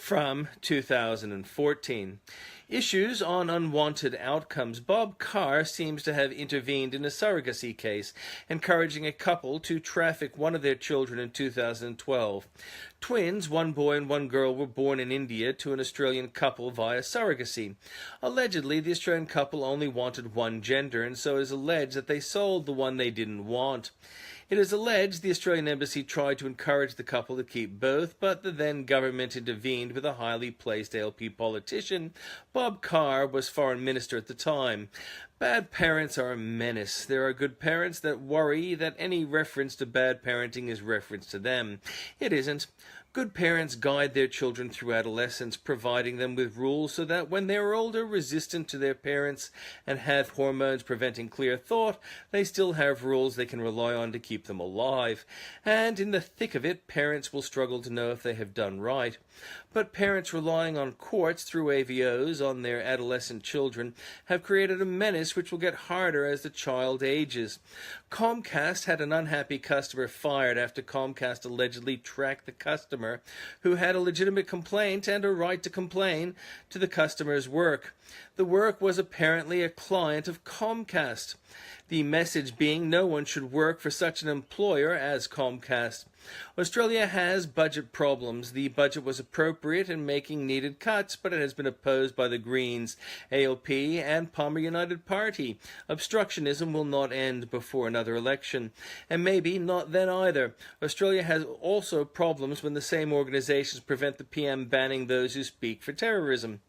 from 2014. Issues on unwanted outcomes. Bob Carr seems to have intervened in a surrogacy case, encouraging a couple to traffic one of their children in 2012. Twins, one boy and one girl, were born in India to an Australian couple via surrogacy. Allegedly, the Australian couple only wanted one gender, and so it is alleged that they sold the one they didn't want. It is alleged the Australian embassy tried to encourage the couple to keep both, but the then government intervened with a highly placed ALP politician. Bob Carr was foreign minister at the time. Bad parents are a menace. There are good parents that worry that any reference to bad parenting is reference to them. It isn't. Good parents guide their children through adolescence, providing them with rules so that when they are older, resistant to their parents, and have hormones preventing clear thought, they still have rules they can rely on to keep them alive. And in the thick of it, parents will struggle to know if they have done right. But parents relying on courts through AVOs on their adolescent children have created a menace which will get harder as the child ages. Comcast had an unhappy customer fired after Comcast allegedly tracked the customer, who had a legitimate complaint and a right to complain, to the customer's work. The work was apparently a client of Comcast. The message being no one should work for such an employer as Comcast. Australia has budget problems. The budget was appropriate in making needed cuts, but it has been opposed by the Greens, ALP and Palmer United Party. Obstructionism will not end before another election, and maybe not then either. Australia has also problems when the same organisations prevent the PM banning those who speak for terrorism.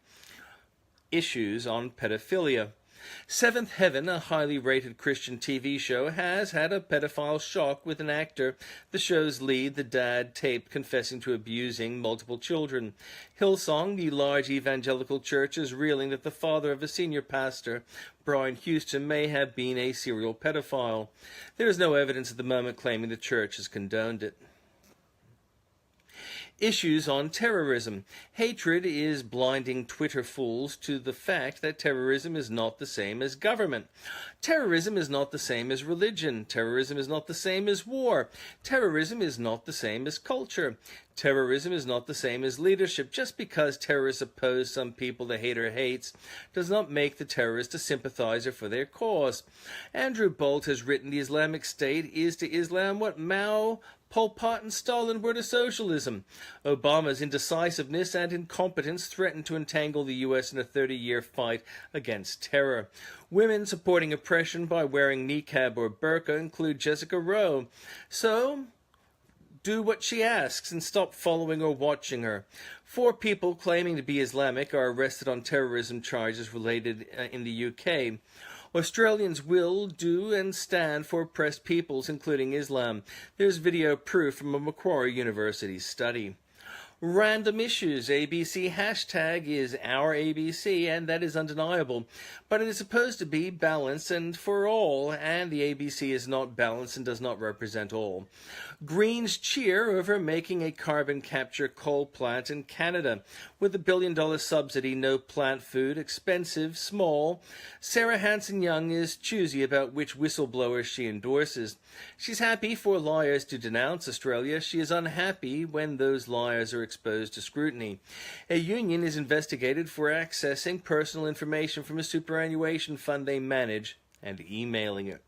Issues on pedophilia. Seventh Heaven, a highly rated Christian TV show, has had a pedophile shock with an actor, the show's lead, the dad, taped confessing to abusing multiple children. Hillsong, the large evangelical church, is reeling that the father of a senior pastor, Brian Houston, may have been a serial pedophile. There is no evidence at the moment claiming the church has condoned it. Issues on terrorism. Hatred is blinding Twitter fools to the fact that terrorism is not the same as government. Terrorism is not the same as religion. Terrorism is not the same as war. Terrorism is not the same as culture. Terrorism is not the same as leadership. Just because terrorists oppose some people the hater hates does not make the terrorist a sympathizer for their cause. Andrew Bolt has written the Islamic State is to Islam what Mao, Pol Pot and Stalin were to socialism. Obama's indecisiveness and incompetence threatened to entangle the U.S. in a 30-year fight against terror. Women supporting oppression by wearing niqab or burqa include Jessica Rowe. So, do what she asks and stop following or watching her. 4 people claiming to be Islamic are arrested on terrorism charges related in the UK. Australians will do and stand for oppressed peoples, including Islam. There's video proof from a Macquarie University study. Random issues. ABC hashtag is our ABC, and that is undeniable. But it is supposed to be balanced and for all, and the ABC is not balanced and does not represent all. Greens cheer over making a carbon capture coal plant in Canada. With a $1 billion subsidy, no plant food, expensive, small. Sarah Hanson-Young is choosy about which whistleblowers she endorses. She's happy for liars to denounce Australia. She is unhappy when those liars are exposed to scrutiny. A union is investigated for accessing personal information from a superannuation fund they manage and emailing it.